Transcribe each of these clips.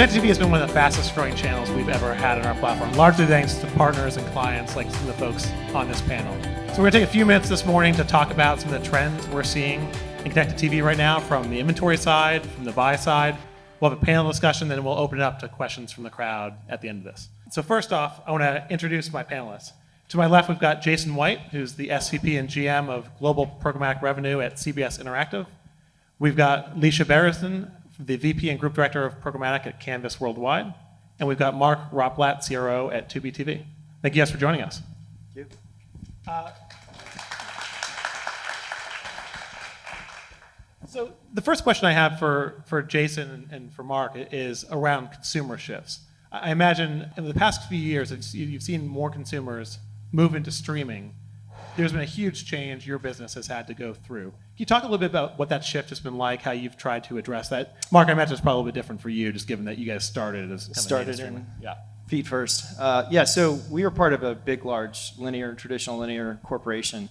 Connected TV has been one of the fastest growing channels we've ever had on our platform, largely thanks to partners and clients like some of the folks on this panel. So we're going to take a few minutes this morning to talk about some of the trends we're seeing in Connected TV right now from the inventory side, from the buy side. We'll have a panel discussion, then we'll open it up to questions from the crowd at the end of this. So first off, I want to introduce my panelists. To my left, we've got Jason White, who's the SVP and GM of Global Programmatic Revenue at CBS Interactive. We've got Leisha Bereson, the VP and Group Director of Programmatic at Canvas Worldwide. And we've got Mark Rotblat, CRO at Tubi TV. Thank you guys for joining us. Thank you. So the first question I have for Jason and for Mark is around consumer shifts. I imagine in the past few years, you've seen more consumers move into streaming. There's been a huge change your business has had to go through. Can you talk a little bit about what that shift has been like, how you've tried to address that? Mark, I imagine it's probably a bit different for you, just given that you guys started as kind of in yeah. feet first. So we were part of a big, large traditional linear corporation.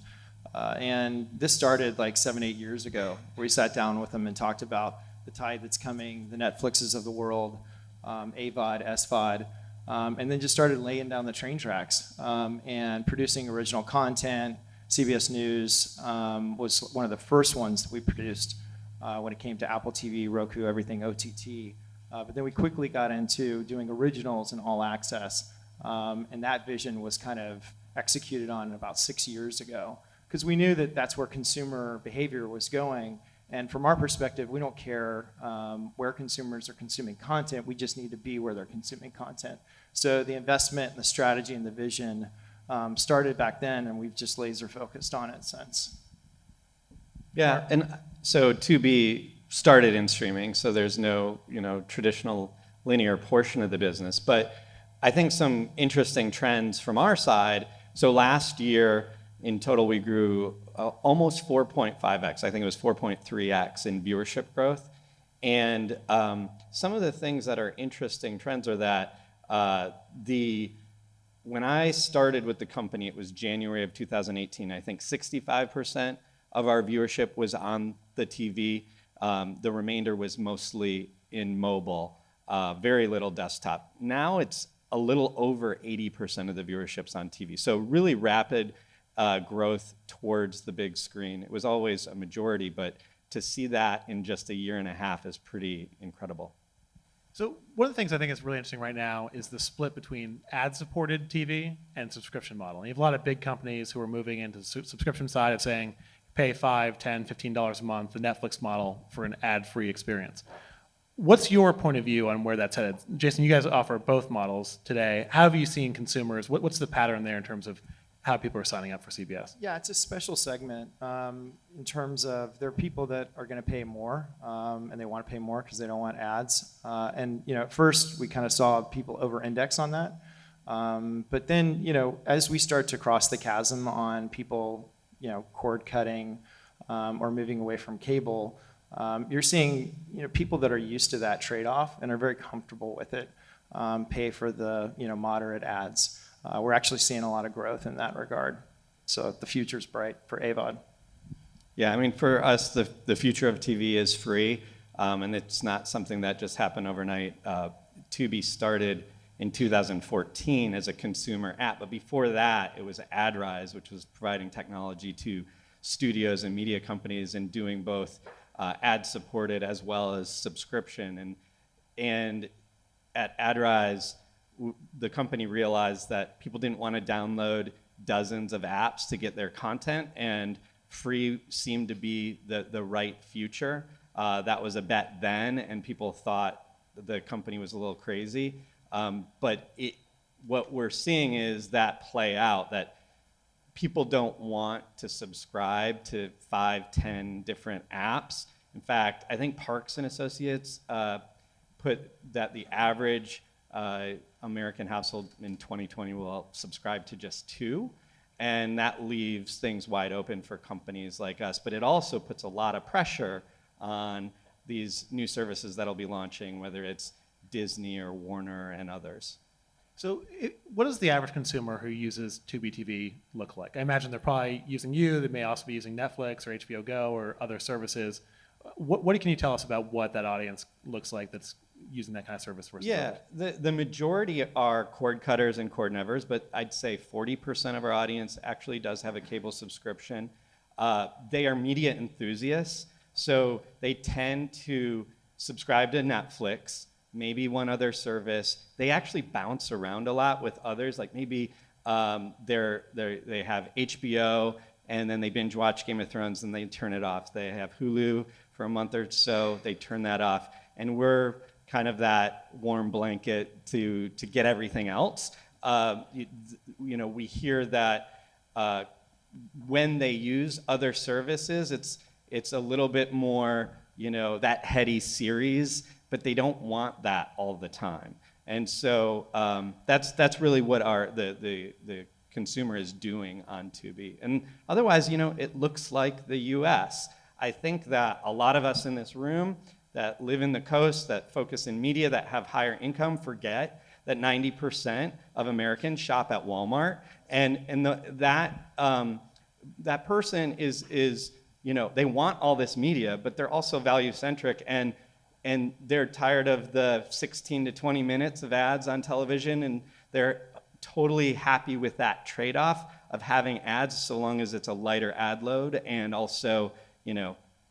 And this started like 7-8 years ago, where we sat down with them and talked about the tide that's coming, the Netflixes of the world, AVOD, SVOD, and then just started laying down the train tracks and producing original content. CBS News was one of the first ones that we produced when it came to Apple TV, Roku, everything OTT. But then we quickly got into doing originals and all access. And that vision was kind of executed on about 6 years ago, because we knew that that's where consumer behavior was going. And from our perspective, we don't care where consumers are consuming content. We just need to be where they're consuming content. So the investment and the strategy and the vision started back then, and we've just laser focused on it since. Yeah, and so Tubi started in streaming, so there's no traditional linear portion of the business. But I think some interesting trends from our side. So last year, in total, we grew almost 4.5x. I think it was 4.3x in viewership growth. And some of the things that are interesting trends are that when I started with the company, it was January of 2018. I think 65% of our viewership was on the TV. The remainder was mostly in mobile, very little desktop. Now it's a little over 80% of the viewership's on TV. So really rapid growth towards the big screen. It was always a majority, but to see that in just a year and a half is pretty incredible. So one of the things I think is really interesting right now is the split between ad-supported TV and subscription model. And you have a lot of big companies who are moving into the subscription side of saying, pay $5, $10, $15 a month, the Netflix model for an ad-free experience. What's your point of view on where that's headed? Jason, you guys offer both models today. How have you seen consumers? What's the pattern there in terms of how people are signing up for CBS? Yeah, it's a special segment in terms of there are people that are going to pay more, and they want to pay more because they don't want ads. And at first we kind of saw people over-index on that, but then as we start to cross the chasm on people cord cutting or moving away from cable, you're seeing people that are used to that trade-off and are very comfortable with it pay for the moderate ads. We're actually seeing a lot of growth in that regard. So the future's bright for AVOD. Yeah, I mean, for us, the future of TV is free, and it's not something that just happened overnight. Tubi started in 2014 as a consumer app, but before that, it was AdRise, which was providing technology to studios and media companies and doing both ad-supported as well as subscription. And at AdRise, the company realized that people didn't want to download dozens of apps to get their content, and free seemed to be the right future. That was a bet then, and people thought the company was a little crazy. But what we're seeing is that play out, that people don't want to subscribe to 5, 10 different apps. In fact, I think Parks and Associates put that the average American household in 2020 will subscribe to just 2, and that leaves things wide open for companies like us. But it also puts a lot of pressure on these new services that'll be launching, whether it's Disney or Warner and others. So what does the average consumer who uses Tubi TV look like? I imagine they're probably using you. They may also be using Netflix or HBO Go or other services. What can you tell us about what that audience looks like that's using that kind of service versus Yeah, the majority are cord cutters and cord nevers, but I'd say 40% of our audience actually does have a cable subscription. They are media enthusiasts, so they tend to subscribe to Netflix, maybe one other service. They actually bounce around a lot with others, like maybe they have HBO, and then they binge watch Game of Thrones and they turn it off. They have Hulu for a month or so, they turn that off. And we're kind of that warm blanket to get everything else. We hear that when they use other services, it's a little bit more, that heady series, but they don't want that all the time. And so that's really what the consumer is doing on Tubi. And otherwise, it looks like the US. I think that a lot of us in this room that live in the coast, that focus in media, that have higher income, forget that 90% of Americans shop at Walmart. And that person is they want all this media, but they're also value-centric, and they're tired of the 16 to 20 minutes of ads on television, and they're totally happy with that trade-off of having ads so long as it's a lighter ad load and also,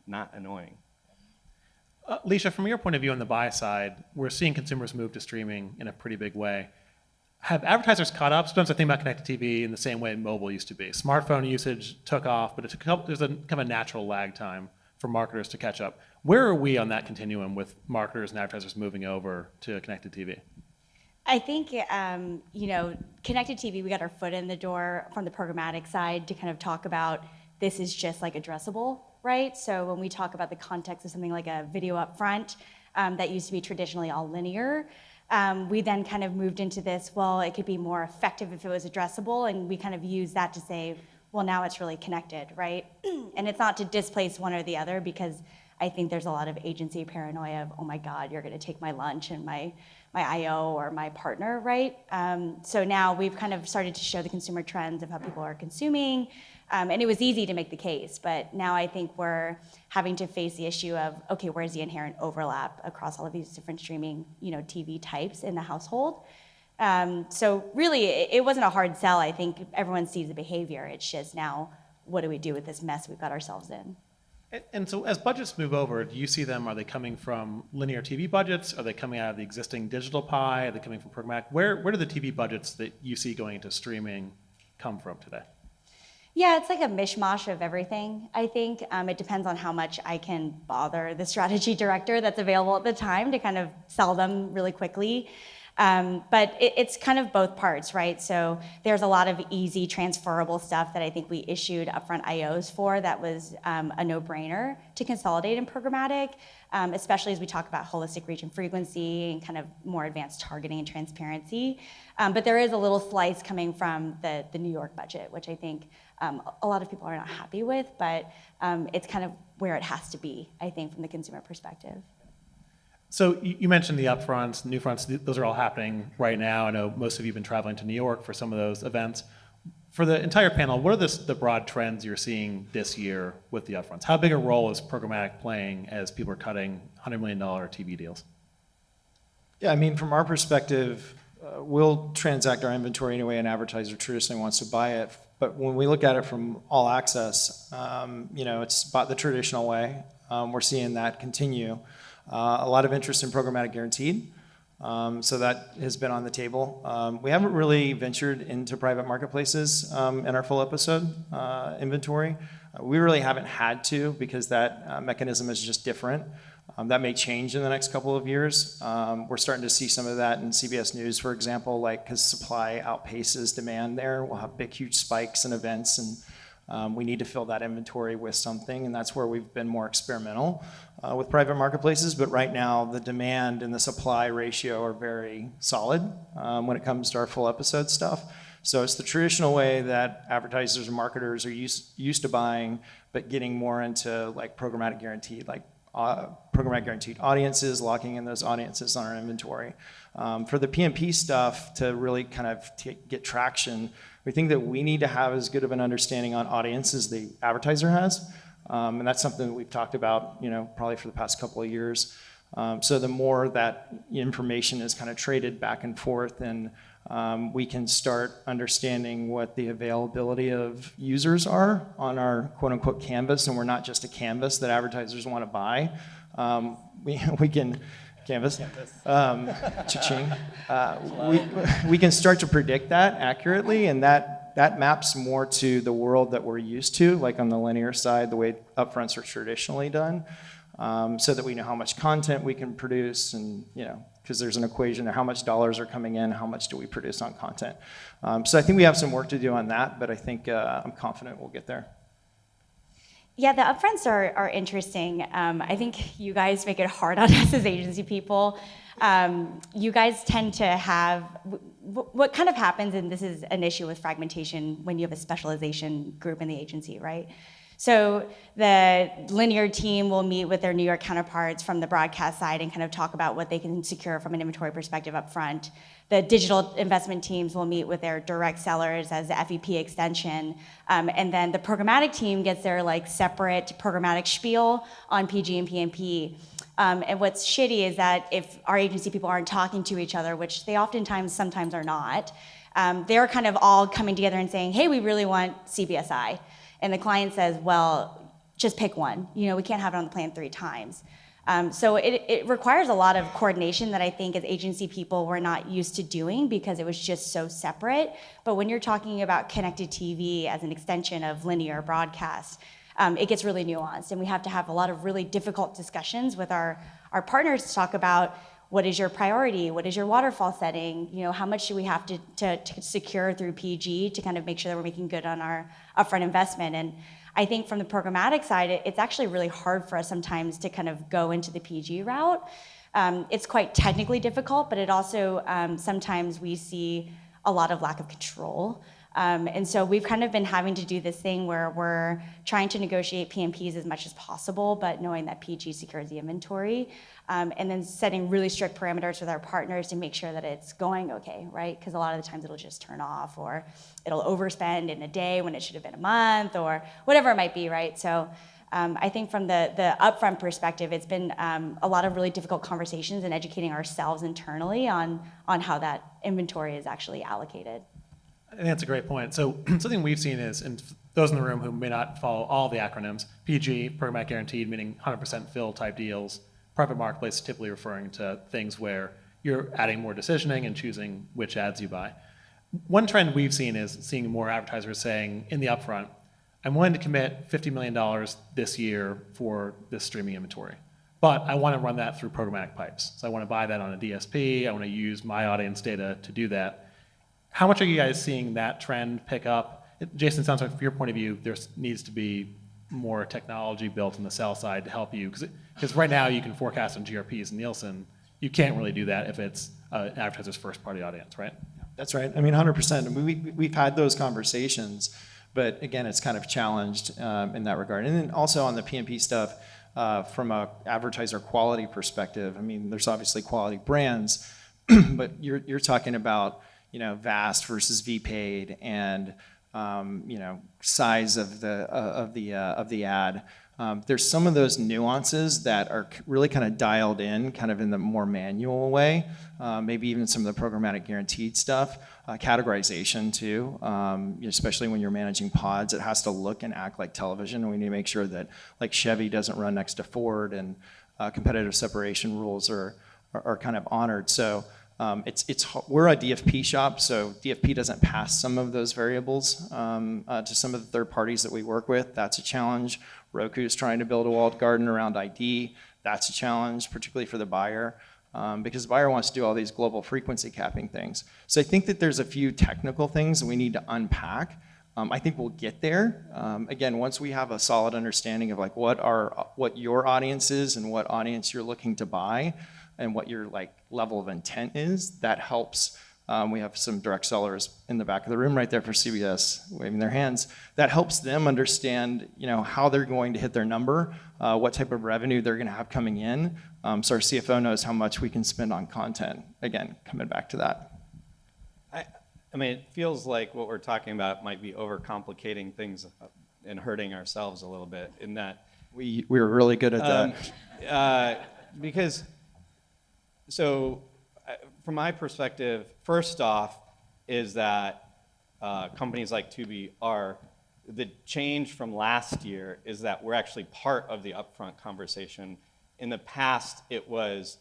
not annoying. Leisha, from your point of view on the buy side, we're seeing consumers move to streaming in a pretty big way. Have advertisers caught up? Sometimes I think about connected TV in the same way mobile used to be. Smartphone usage took off, but there's a kind of a natural lag time for marketers to catch up. Where are we on that continuum with marketers and advertisers moving over to connected TV? I think, connected TV, we got our foot in the door from the programmatic side to kind of talk about this is just like addressable, right? So when we talk about the context of something like a video up front that used to be traditionally all linear, we then kind of moved into this, well, it could be more effective if it was addressable, and we kind of use that to say, well, now it's really connected, right? And it's not to displace one or the other, because I think there's a lot of agency paranoia of, oh my God, you're gonna take my lunch and my IO or my partner, right? So now we've kind of started to show the consumer trends of how people are consuming, and it was easy to make the case, but now I think we're having to face the issue of, okay, where's the inherent overlap across all of these different streaming, TV types in the household? So really, it wasn't a hard sell. I think everyone sees the behavior. It's just now, what do we do with this mess we've got ourselves in? And so as budgets move over, do you see them, are they coming from linear TV budgets? Are they coming out of the existing digital pie? Are they coming from programmatic? Where do the TV budgets that you see going into streaming come from today? Yeah, it's like a mishmash of everything, I think. It depends on how much I can bother the strategy director that's available at the time to kind of sell them really quickly. But it's kind of both parts, right? So there's a lot of easy transferable stuff that I think we issued upfront IOs for that was a no-brainer to consolidate in programmatic, especially as we talk about holistic reach and frequency and kind of more advanced targeting and transparency. But there is a little slice coming from the New York budget, which I think a lot of people are not happy with, but it's kind of where it has to be, I think, from the consumer perspective. So you mentioned the upfronts, new fronts, those are all happening right now. I know most of you have been traveling to New York for some of those events. For the entire panel, what are the broad trends you're seeing this year with the upfronts? How big a role is programmatic playing as people are cutting $100 million TV deals? Yeah, I mean, from our perspective, we'll transact our inventory any way an advertiser traditionally wants to buy it. But when we look at it from all access, it's bought the traditional way. We're seeing that continue. A lot of interest in programmatic guaranteed, so that has been on the table. We haven't really ventured into private marketplaces in our full episode inventory. We really haven't had to, because that mechanism is just different. That may change in the next couple of years. We're starting to see some of that in CBS News, for example, because supply outpaces demand there. We'll have big, huge spikes in events, and we need to fill that inventory with something, and that's where we've been more experimental with private marketplaces. But right now, the demand and the supply ratio are very solid when it comes to our full episode stuff. So it's the traditional way that advertisers and marketers are used to buying, but getting more into programmatic guaranteed, programmatic guaranteed audiences, locking in those audiences on our inventory. For the PMP stuff to really kind of get traction, we think that we need to have as good of an understanding on audience as the advertiser has. And that's something that we've talked about, probably for the past couple of years. So the more that information is kind of traded back and forth, and we can start understanding what the availability of users are on our quote-unquote canvas, and we're not just a canvas that advertisers want to buy. We can canvas. Cha-ching. We can start to predict that accurately, and that maps more to the world that we're used to, like on the linear side, the way upfronts are traditionally done, so that we know how much content we can produce, and because there's an equation of how much dollars are coming in, how much do we produce on content. So I think we have some work to do on that, but I think I'm confident we'll get there. Yeah, the upfronts are interesting. I think you guys make it hard on us as agency people. You guys tend to have, what kind of happens, and this is an issue with fragmentation when you have a specialization group in the agency, right? So the linear team will meet with their New York counterparts from the broadcast side and kind of talk about what they can secure from an inventory perspective up front. The digital investment teams will meet with their direct sellers as the FEP extension. And then the programmatic team gets their separate programmatic spiel on PG and PMP. And what's shitty is that if our agency people aren't talking to each other, which they sometimes are not, they're kind of all coming together and saying, hey, we really want CBSI. And the client says, well, just pick one. We can't have it on the plan 3 times. So it requires a lot of coordination that I think as agency people we're not used to doing because it was just so separate. But when you're talking about connected TV as an extension of linear broadcast, it gets really nuanced. And we have to have a lot of really difficult discussions with our partners to talk about what is your priority, what is your waterfall setting, how much do we have to secure through PG to kind of make sure that we're making good on our upfront investment. And I think from the programmatic side, it's actually really hard for us sometimes to kind of go into the PG route. It's quite technically difficult, but it also sometimes we see a lot of lack of control. And so we've kind of been having to do this thing where we're trying to negotiate PMPs as much as possible, but knowing that PG secures the inventory, and then setting really strict parameters with our partners to make sure that it's going okay, right? Because a lot of the times it'll just turn off, or it'll overspend in a day when it should have been a month, or whatever it might be, right? So I think from the upfront perspective, it's been a lot of really difficult conversations and educating ourselves internally on how that inventory is actually allocated. I think that's a great point. So something we've seen is, and those in the room who may not follow all the acronyms, PG, Programmatic Guaranteed, meaning 100% fill type deals. Private marketplace is typically referring to things where you're adding more decisioning and choosing which ads you buy. One trend we've seen is seeing more advertisers saying in the upfront, I'm willing to commit $50 million this year for this streaming inventory, but I want to run that through programmatic pipes. So I want to buy that on a DSP. I want to use my audience data to do that. How much are you guys seeing that trend pick up? Jason, it sounds like from your point of view, there needs to be more technology built on the sell side to help you. Because right now you can forecast on GRPs and Nielsen. You can't really do that if it's an advertiser's first party audience, right? That's right. 100%. We've had those conversations, but again, it's kind of challenged in that regard. And then also on the PMP stuff, from an advertiser quality perspective, there's obviously quality brands, but you're talking about VAST versus VPaid and size of the ad. There's some of those nuances that are really kind of dialed in, kind of in the more manual way. Maybe even some of the programmatic guaranteed stuff, categorization too. Especially when you're managing pods, it has to look and act like television. And we need to make sure that Chevy doesn't run next to Ford, and competitive separation rules are kind of honored. So. We're a DFP shop, so DFP doesn't pass some of those variables to some of the third parties that we work with. That's a challenge. Roku is trying to build a walled garden around ID. That's a challenge, particularly for the buyer, because the buyer wants to do all these global frequency capping things. So I think that there's a few technical things that we need to unpack. I think we'll get there. Again, once we have a solid understanding of what your audience is and what audience you're looking to buy, and what your level of intent is, that helps. We have some direct sellers in the back of the room right there for CBS waving their hands. That helps them understand how they're going to hit their number, what type of revenue they're going to have coming in. So our CFO knows how much we can spend on content. Again, coming back to that. It feels like what we're talking about might be overcomplicating things and hurting ourselves a little bit in that. We were really good at that. Because So from my perspective, first off is that companies like Tubi the change from last year is that we're actually part of the upfront conversation. In the past, it was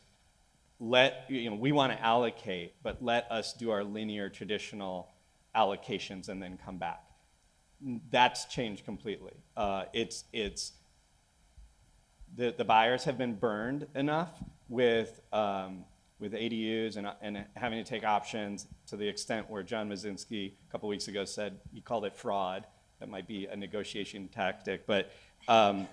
we want to allocate, but let us do our linear traditional allocations and then come back. That's changed completely. The buyers have been burned enough with ADUs and having to take options to the extent where John Mazinski a couple weeks ago said he called it fraud. That might be a negotiation tactic, but the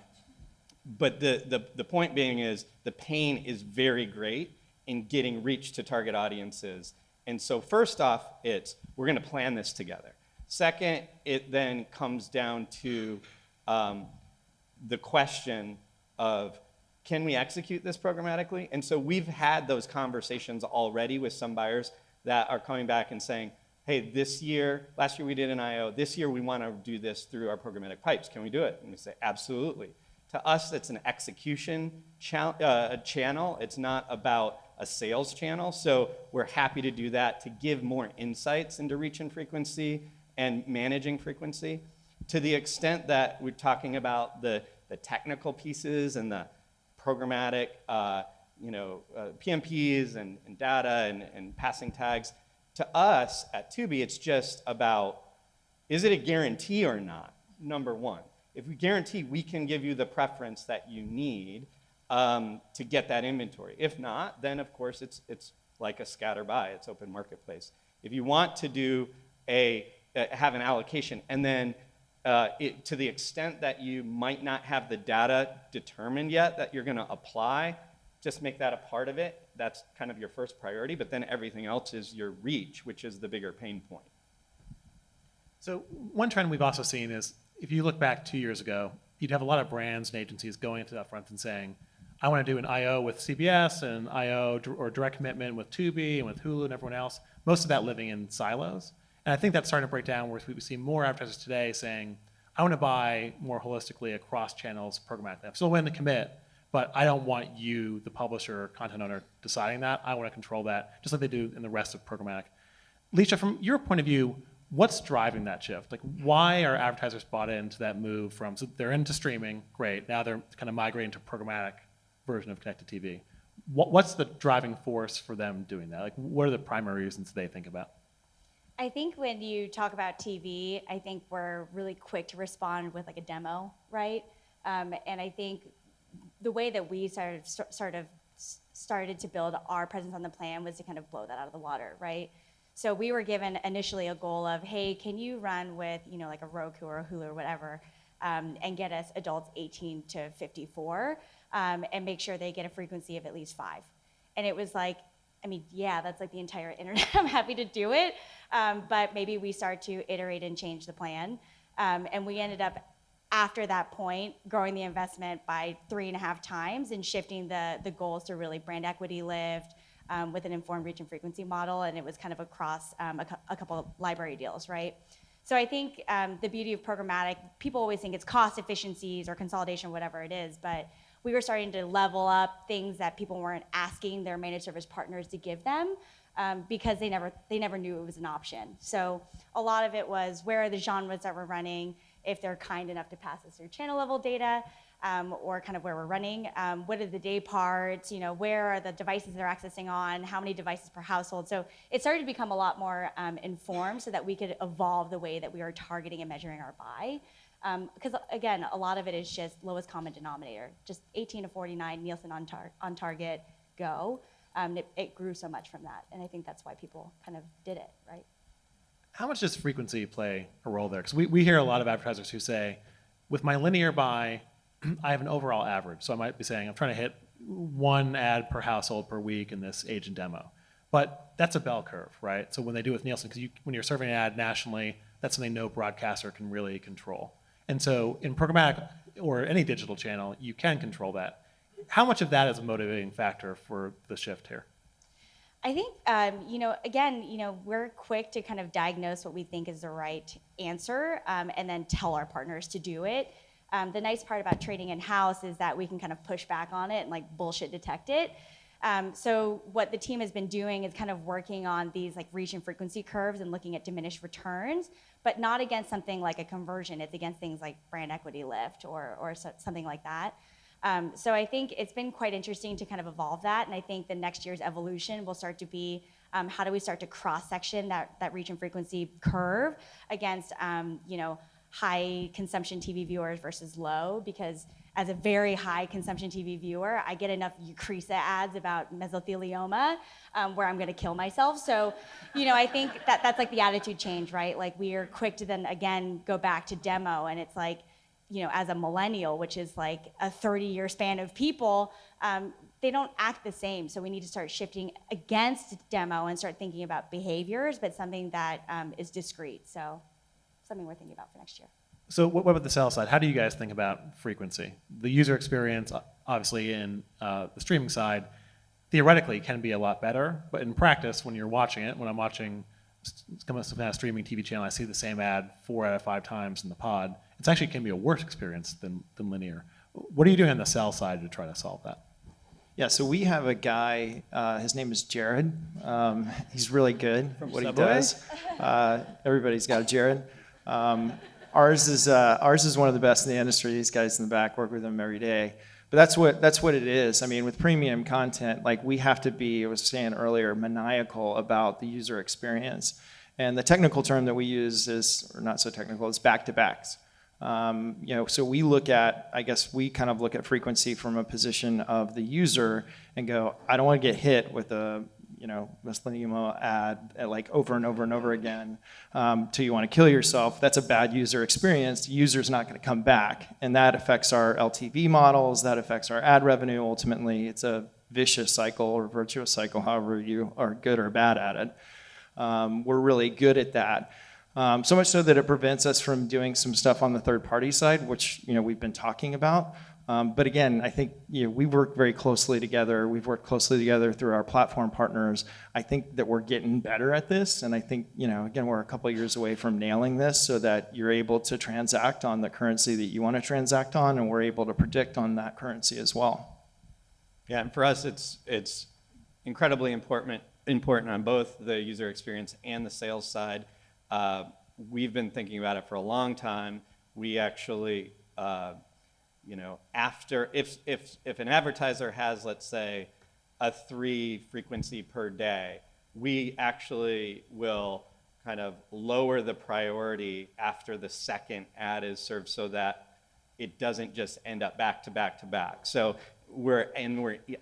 point being is the pain is very great in getting reach to target audiences. And so first off, we're going to plan this together. Second, it then comes down to the question of, can we execute this programmatically? And so we've had those conversations already with some buyers that are coming back and saying, hey, last year we did an IO, this year we want to do this through our programmatic pipes. Can we do it? And we say, absolutely. To us, it's an execution channel. It's not about a sales channel. So we're happy to do that to give more insights into reach and frequency and managing frequency. To the extent that we're talking about the technical pieces and the programmatic PMPs and data and passing tags, to us at Tubi, it's just about, is it a guarantee or not, number one. If we guarantee we can give you the preference that you need to get that inventory. If not, then of course it's like a scatter buy, it's open marketplace. If you want to do have an allocation and then to the extent that you might not have the data determined yet that you're going to apply, just make that a part of it. That's kind of your first priority, but then everything else is your reach, which is the bigger pain point. So one trend we've also seen is, if you look back 2 years ago, you'd have a lot of brands and agencies going into that front and saying, I want to do an IO with CBS and IO or direct commitment with Tubi and with Hulu and everyone else, most of that living in silos. And I think that's starting to break down where we see more advertisers today saying, I want to buy more holistically across channels programmatically. I'm still willing to commit, but I don't want you, the publisher or content owner, deciding that. I want to control that, just like they do in the rest of programmatic. Leisha, from your point of view, what's driving that shift? Like, why are advertisers bought into that move from, so they're into streaming, great, now they're kind of migrating to programmatic version of connected TV. What's the driving force for them doing that? Like, what are the primary reasons they think about? I think when you talk about TV, I think we're really quick to respond with like a demo, right? And I think the way that we started to build our presence on the plan was to kind of blow that out of the water, right? So we were given initially a goal of, hey, can you run with, like a Roku or a Hulu or whatever, and get us adults 18 to 54, and make sure they get a frequency of at least 5. And it was like, yeah, that's like the entire internet. I'm happy to do it, but maybe we start to iterate and change the plan. And we ended up, after that point, growing the investment by 3.5 times and shifting the goals to really brand equity lift, with an informed reach and frequency model, and it was kind of across a couple of library deals, right? So I think the beauty of programmatic, people always think it's cost efficiencies or consolidation, whatever it is, but we were starting to level up things that people weren't asking their managed service partners to give them, because they never knew it was an option. So a lot of it was, where are the genres that we're running, if they're kind enough to pass us through channel level data, or kind of where we're running. What are the day parts? Where are the devices they're accessing on? How many devices per household? So it started to become a lot more informed, so that we could evolve the way that we are targeting and measuring our buy. Because again, a lot of it is just lowest common denominator, just 18 to 49, Nielsen on target, go. It grew so much from that, and I think that's why people kind of did it, right? How much does frequency play a role there? Because we hear a lot of advertisers who say, with my linear buy, I have an overall average. So I might be saying, I'm trying to hit 1 ad per household per week in this agent demo. But that's a bell curve, right? So when they do with Nielsen, because when you're serving an ad nationally, that's something no broadcaster can really control. And so in programmatic or any digital channel, you can control that. How much of that is a motivating factor for the shift here? I think, we're quick to kind of diagnose what we think is the right answer, and then tell our partners to do it. The nice part about trading in-house is that we can kind of push back on it and like bullshit detect it. So what the team has been doing is kind of working on these like reach and frequency curves and looking at diminished returns, but not against something like a conversion. It's against things like brand equity lift or something like that. So I think it's been quite interesting to kind of evolve that, and I think the next year's evolution will start to be how do we start to cross-section that reach and frequency curve against high consumption TV viewers versus low, because as a very high consumption TV viewer, I get enough Eucrisa ads about mesothelioma where I'm gonna kill myself. So, I think that's like the attitude change, right? Like we are quick to then again go back to demo, and it's like, as a millennial, which is like a 30-year span of people, they don't act the same. So we need to start shifting against demo and start thinking about behaviors, but something that is discrete. So something we're thinking about for next year. So what about the sell side? How do you guys think about frequency? The user experience, obviously, in the streaming side, theoretically can be a lot better, but in practice, when you're watching it, when I'm watching some kind of streaming TV channel, I see the same ad 4 out of 5 times in the pod. It actually can be a worse experience than linear. What are you doing on the sell side to try to solve that? Yeah, so we have a guy, his name is Jared. He's really good at what Subway? he does. Everybody's got a Jared. Ours is one of the best in the industry. These guys in the back work with him every day. But that's what it is. I mean, with premium content, like we have to be, I was saying earlier, maniacal about the user experience. And the technical term that we use is, or not so technical, it's back-to-backs. So we look at, I guess we kind of look at frequency from a position of the user and go, I don't want to get hit with a mesothelioma ad like over and over and over again till you want to kill yourself. That's a bad user experience. The user's not going to come back. And that affects our LTV models, that affects our ad revenue. Ultimately, it's a vicious cycle or virtuous cycle, however you are good or bad at it. We're really good at that. So much so that it prevents us from doing some stuff on the third-party side, which we've been talking about. But again, I think we work very closely together. We've worked closely together through our platform partners. I think that we're getting better at this, and I think again we're a couple of years away from nailing this, so that you're able to transact on the currency that you want to transact on, and we're able to predict on that currency as well. Yeah, and for us, it's incredibly important on both the user experience and the sales side. We've been thinking about it for a long time. We actually, after if an advertiser has, let's say, a 3 frequency per day, we actually will kind of lower the priority after the second ad is served, so that it doesn't just end up back to back to back. So we're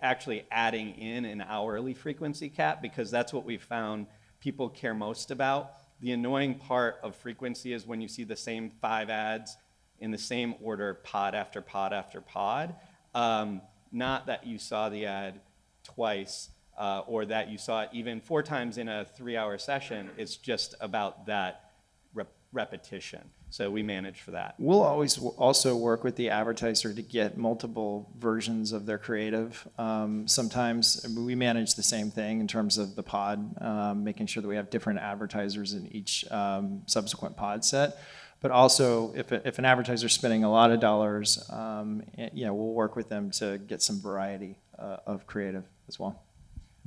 actually adding in an hourly frequency cap, because that's what we found people care most about. The annoying part of frequency is when you see the same 5 ads in the same order, pod after pod after pod. Not that you saw the ad twice or that you saw it even 4 times in a 3-hour session. It's just about that repetition. So we manage for that. We'll always also work with the advertiser to get multiple versions of their creative. Sometimes we manage the same thing in terms of the pod, making sure that we have different advertisers in each subsequent pod set. But also, if an advertiser is spending a lot of dollars, we'll work with them to get some variety of creative as well.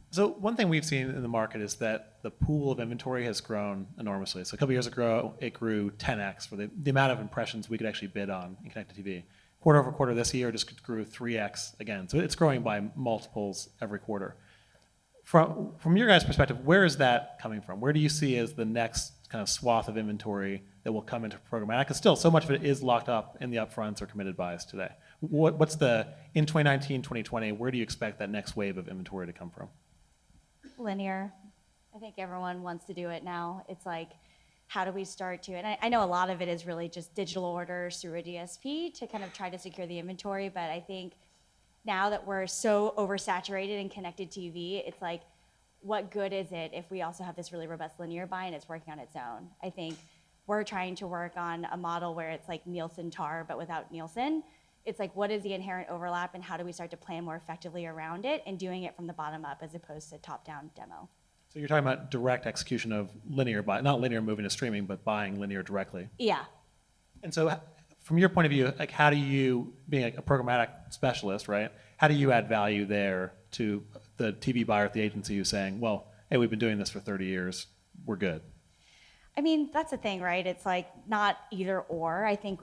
So one thing we've seen in the market is that the pool of inventory has grown enormously. So a couple years ago, it grew 10x for the amount of impressions we could actually bid on in connected TV. Quarter over quarter this year, just grew 3x again. So it's growing by multiples every quarter. From your guys' perspective, where is that coming from? Where do you see as the next kind of swath of inventory that will come into programmatic? Because still, so much of it is locked up in the upfronts or committed buys today. What's in 2019, 2020, where do you expect that next wave of inventory to come from? Linear. I think everyone wants to do it now. It's like, how do we start to, and I know a lot of it is really just digital orders through a DSP to kind of try to secure the inventory, but I think now that we're so oversaturated in connected TV, it's like, what good is it if we also have this really robust linear buy and it's working on its own? I think we're trying to work on a model where it's like Nielsen TAR, but without Nielsen. It's like, what is the inherent overlap and how do we start to plan more effectively around it and doing it from the bottom up as opposed to top-down demo? So you're talking about direct execution of linear buy, not linear moving to streaming, but buying linear directly. Yeah. And so from your point of view, like how do you, being a programmatic specialist, right, how do you add value there to the TV buyer at the agency who's saying, well, hey, we've been doing this for 30 years, we're good? I mean, that's the thing, right? It's like not either or. I think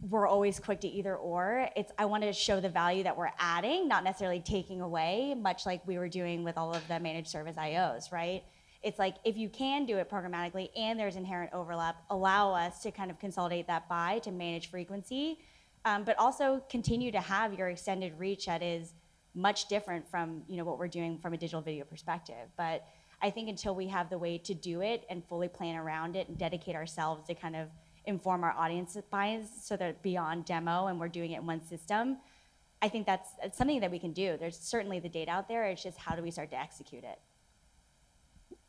we're always quick to either or. I want to show the value that we're adding, not necessarily taking away, much like we were doing with all of the managed service IOs, right? It's like if you can do it programmatically and there's inherent overlap, allow us to kind of consolidate that buy to manage frequency, but also continue to have your extended reach that is much different from what we're doing from a digital video perspective. But I think until we have the way to do it and fully plan around it and dedicate ourselves to kind of inform our audience buys so that beyond demo and we're doing it in one system, I think it's something that we can do. There's certainly the data out there. It's just how do we start to execute it?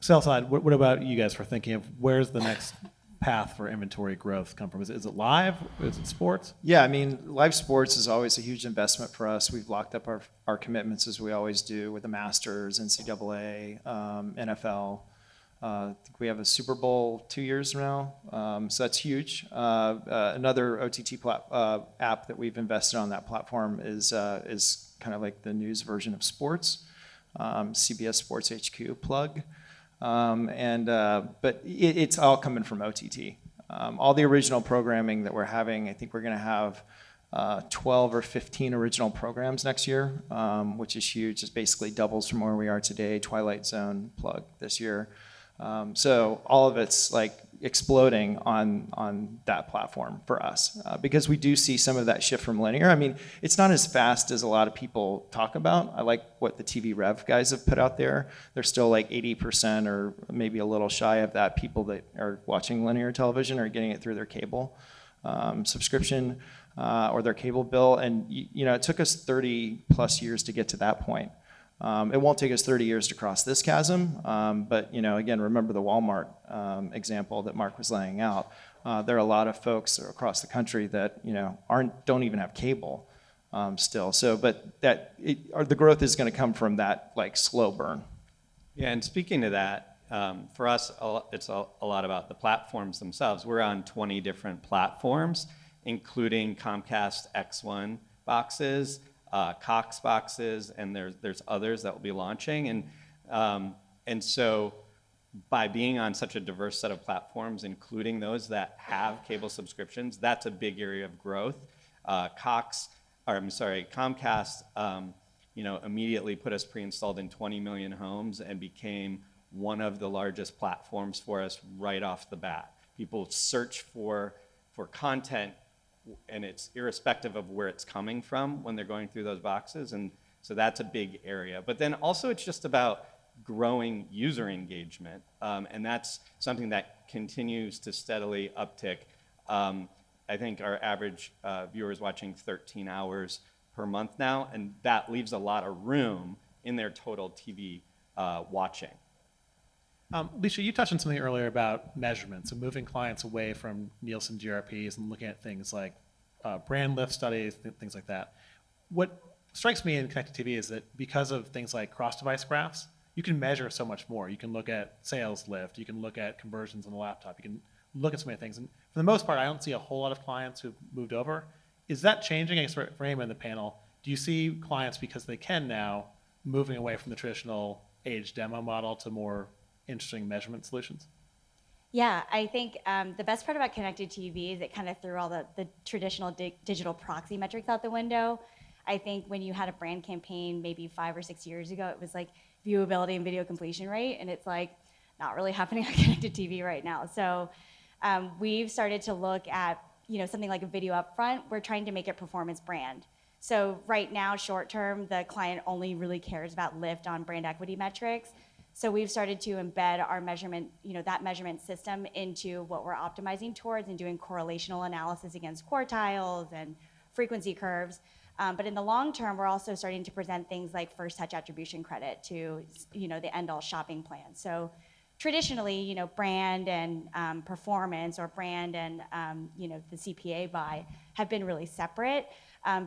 Sell side, what about you guys for thinking of where's the next path for inventory growth come from? Is it live? Is it sports? Yeah, I mean, live sports is always a huge investment for us. We've locked up our commitments as we always do with the Masters, NCAA, NFL. I think we have a Super Bowl 2 years from now, so that's huge. Another OTT app that we've invested on that platform is kind of like the news version of sports, CBS Sports HQ plug. But it's all coming from OTT. All the original programming that we're having, I think we're going to have 12 or 15 original programs next year, which is huge. It basically doubles from where we are today. Twilight Zone plug this year. So all of it's like exploding on that platform for us because we do see some of that shift from linear. I mean, it's not as fast as a lot of people talk about. I like what the TV Rev guys have put out there. They're still like 80% or maybe a little shy of that. People that are watching linear television are getting it through their cable subscription or their cable bill. And it took us 30 plus years to get to that point. It won't take us 30 years to cross this chasm, but again, remember the Walmart example that Mark was laying out. There are a lot of folks across the country that don't even have cable still. So, but the growth is going to come from that like slow burn. Yeah, and speaking to that, for us, it's a lot about the platforms themselves. We're on 20 different platforms, including Comcast X1 boxes. Cox boxes, and there's others that will be launching, and so by being on such a diverse set of platforms, including those that have cable subscriptions, that's a big area of growth. Comcast, immediately put us pre-installed in 20 million homes and became one of the largest platforms for us right off the bat. People search for content, and it's irrespective of where it's coming from when they're going through those boxes, and so that's a big area. But then also it's just about growing user engagement, and that's something that continues to steadily uptick. I think our average viewer is watching 13 hours per month now, and that leaves a lot of room in their total TV watching. Leisha, you touched on something earlier about measurements and moving clients away from Nielsen GRPs and looking at things like brand lift studies, things like that. What strikes me in connected TV is that because of things like cross-device graphs, you can measure so much more. You can look at sales lift, you can look at conversions on the laptop, you can look at so many things. And for the most part, I don't see a whole lot of clients who've moved over. Is that changing? I guess for anyone in the panel, do you see clients, because they can now, moving away from the traditional age demo model to more interesting measurement solutions? Yeah, I think the best part about connected TV is it kind of threw all the traditional digital proxy metrics out the window. I think when you had a brand campaign maybe 5 or 6 years ago, it was like viewability and video completion rate, and it's like not really happening on connected TV right now. So we've started to look at something like a video upfront. We're trying to make it performance brand. So right now, short term, the client only really cares about lift on brand equity metrics. So we've started to embed our measurement, that measurement system into what we're optimizing towards and doing correlational analysis against quartiles and frequency curves. But in the long term, we're also starting to present things like first touch attribution credit to, the end all shopping plan. So traditionally, brand and performance, or brand and, the CPA buy have been really separate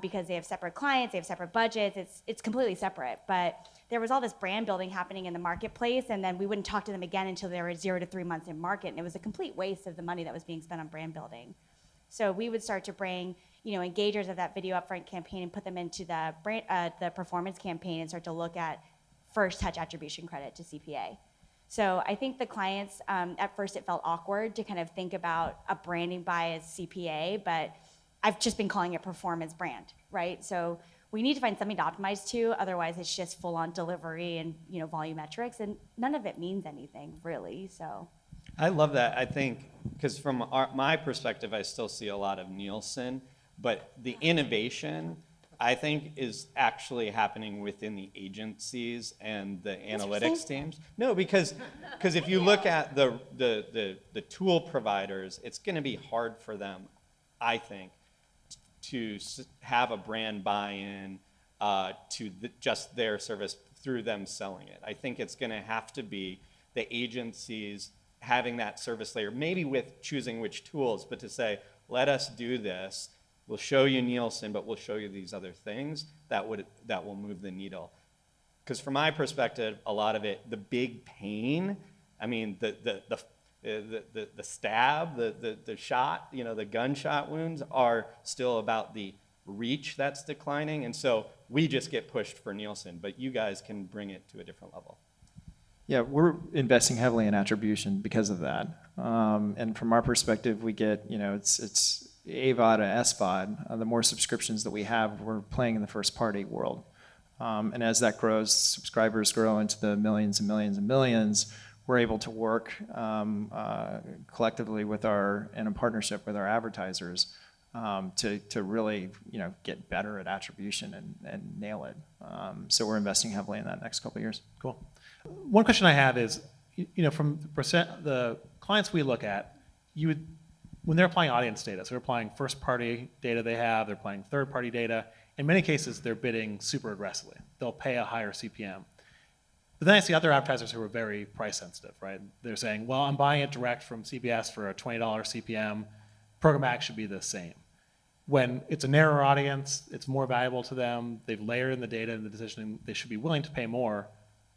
because they have separate clients, they have separate budgets. It's completely separate. But there was all this brand building happening in the marketplace, and then we wouldn't talk to them again until they were 0 to 3 months in market, and it was a complete waste of the money that was being spent on brand building. So we would start to bring, engagers of that video upfront campaign and put them into the performance campaign and start to look at first touch attribution credit to CPA. So I think the clients, at first it felt awkward to kind of think about a branding buy as CPA, but I've just been calling it performance brand, right? So we need to find something to optimize to, otherwise it's just full on delivery and volumetrics, and none of it means anything really, so. I love that. I think, because from my perspective, I still see a lot of Nielsen, but the innovation, I think, is actually happening within the agencies and the analytics teams. No, because if you look at the tool providers, it's going to be hard for them, I think, to have a brand buy-in to just their service through them selling it. I think it's going to have to be the agencies having that service layer, maybe with choosing which tools, but to say, let us do this. We'll show you Nielsen, but we'll show you these other things that will move the needle. Because from my perspective, a lot of it, the big pain, I mean, the stab, the shot, the gunshot wounds are still about the reach that's declining, and so we just get pushed for Nielsen, but you guys can bring it to a different level. Yeah, we're investing heavily in attribution because of that. And from our perspective, we get, it's AVOD to SVOD. The more subscriptions that we have, we're playing in the first party world. And as that grows, subscribers grow into the millions and millions and millions, we're able to work collectively in a partnership with our advertisers to really, get better at attribution and nail it. So we're investing heavily in that next couple of years. Cool. One question I have is, from the clients we look at, when they're applying audience data, so they're applying first-party data they're applying third-party data. In many cases, they're bidding super aggressively. They'll pay a higher CPM. But then I see other advertisers who are very price sensitive, right? They're saying, well, I'm buying it direct from CBS for a $20 CPM. Programmatic should be the same. When it's a narrower audience, it's more valuable to them. They've layered in the data and the decision, they should be willing to pay more.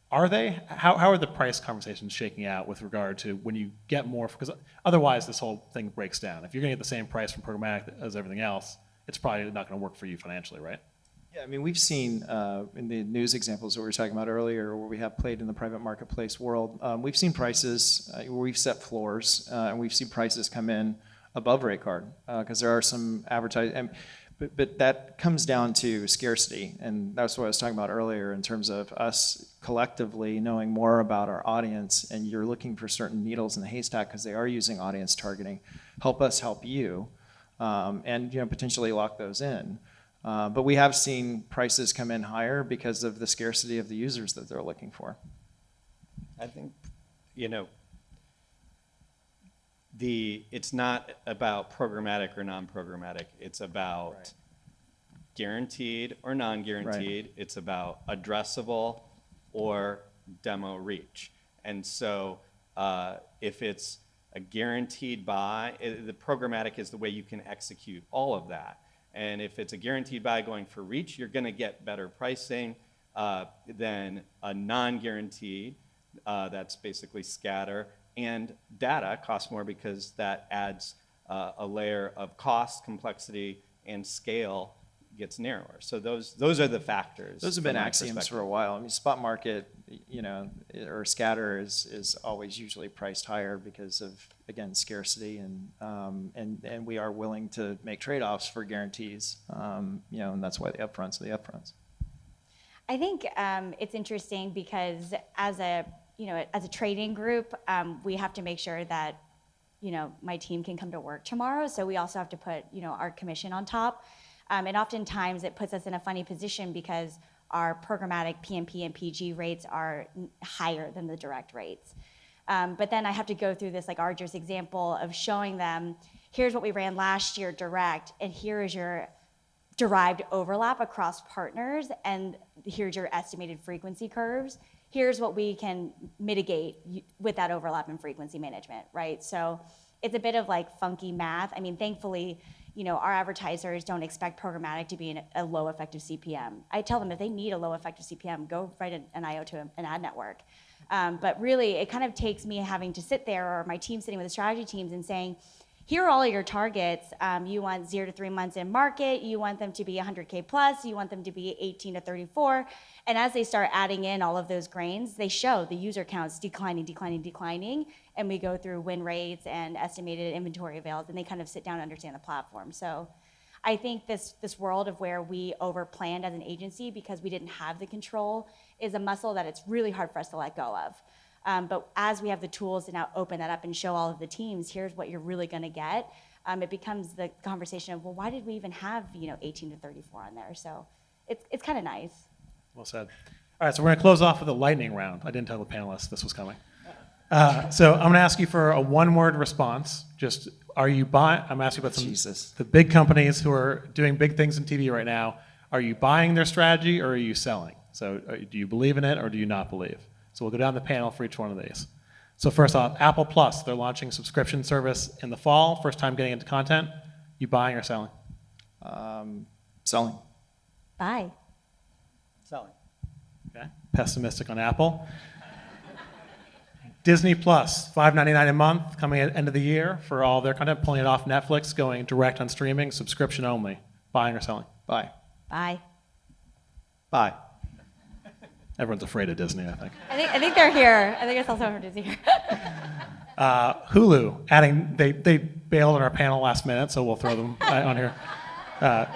Are they? How are the price conversations shaking out with regard to when you get more? Because otherwise this whole thing breaks down. If you're going to get the same price from programmatic as everything else, it's probably not going to work for you financially, right? Yeah, I mean, we've seen in the news examples that we were talking about earlier, where we have played in the private marketplace world, we've seen prices where we've set floors, and we've seen prices come in above rate card, because there are some advertising. But that comes down to scarcity, and that's what I was talking about earlier in terms of us collectively knowing more about our audience, and you're looking for certain needles in the haystack because they are using audience targeting. Help us help you, and potentially lock those in. But we have seen prices come in higher because of the scarcity of the users that they're looking for. I think, it's not about programmatic or non-programmatic. It's about guaranteed or non-guaranteed. Right. It's about addressable or demo reach. And so if it's a guaranteed buy, the programmatic is the way you can execute all of that. And if it's a guaranteed buy going for reach, you're going to get better pricing than a non-guaranteed. That's basically scatter. And data costs more because that adds a layer of cost, complexity, and scale gets narrower. So those are the factors. Those have been axioms for a while. I mean, spot market, or scatter is always usually priced higher because of, again, scarcity, and we are willing to make trade-offs for guarantees. And that's why the upfronts are the upfronts. I think it's interesting because as a trading group, we have to make sure that, my team can come to work tomorrow. So we also have to put, our commission on top. And oftentimes it puts us in a funny position because our programmatic PMP and PG rates are higher than the direct rates. But then I have to go through this arduous example of showing them, here's what we ran last year direct, and here is your derived overlap across partners, and here's your estimated frequency curves. Here's what we can mitigate with that overlap in frequency management, right? So it's a bit of funky math. I mean, thankfully, our advertisers don't expect programmatic to be a low effective CPM. I tell them if they need a low effective CPM, go write an IO to an ad network. But really, it kind of takes me having to sit there, or my team sitting with the strategy teams and saying, here are all your targets. You want 0 to 3 months in market. You want them to be 100K plus. You want them to be 18 to 34. And as they start adding in all of those grains, they show the user counts declining. And we go through win rates and estimated inventory avails, and they kind of sit down and understand the platform. So I think this world of where we overplanned as an agency because we didn't have the control is a muscle that it's really hard for us to let go of. But as we have the tools to now open that up and show all of the teams, here's what you're really going to get, it becomes the conversation of, well, why did we even have 18 to 34 on there? So it's kind of nice. Well said. All right, so we're going to close off with a lightning round. I didn't tell the panelists this was coming. So I'm going to ask you for a one-word response. Just, are you buying? I'm asking about the big companies who are doing big things in TV right now. Are you buying their strategy or are you selling? So do you believe in it or do you not believe? So we'll go down the panel for each one of these. So first off, Apple Plus, they're launching subscription service in the fall. First time getting into content. You buying or selling? Selling. Buy. Selling. Okay. Pessimistic on Apple. Disney Plus, $5.99 a month, coming at the end of the year for all their content, pulling it off Netflix, going direct on streaming, subscription only. Buying or selling? Buy. Buy. Buy. Everyone's afraid of Disney, I think. I think they're here. I think I saw someone from Disney here. Hulu, adding, they bailed on our panel last minute, so we'll throw them on here.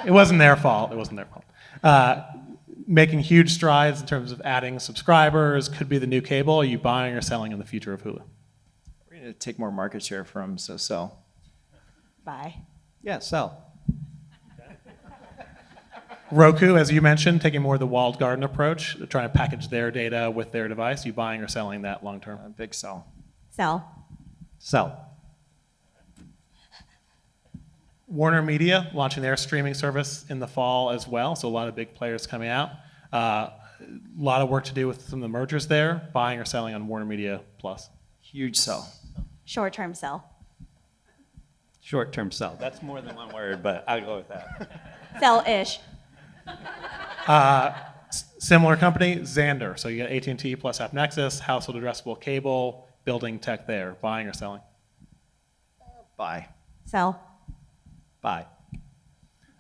It wasn't their fault. Making huge strides in terms of adding subscribers, could be the new cable. Are you buying or selling in the future of Hulu? We're going to take more market share from, so sell. Buy. Yeah, sell. Roku, as you mentioned, taking more of the walled garden approach, trying to package their data with their device. You buying or selling that long term? Big sell. Sell. Sell. Warner Media launching their streaming service in the fall as well, so a lot of big players coming out. A lot of work to do with some of the mergers there. Buying or selling on Warner Media Plus? Huge sell. Short-term sell. Short-term sell. That's more than one word, but I'll go with that. Sell-ish. Similar company, Xandr. So you got AT&T plus AppNexus, household addressable cable, building tech there. Buying or selling? Buy. Sell. Buy.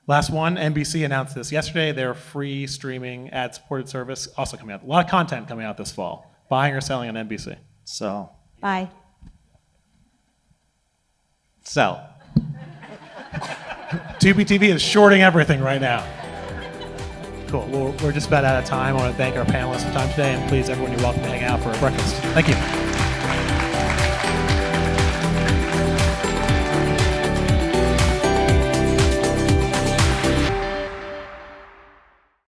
Last one, NBC announced this yesterday. Their free streaming ad-supported service also coming out. A lot of content coming out this fall. Buying or selling on NBC? Sell. Buy. Sell. Tubi TV is shorting everything right now. Cool. Well, we're just about out of time. I want to thank our panelists for time today, and please, everyone, you're welcome to hang out for breakfast. Thank you.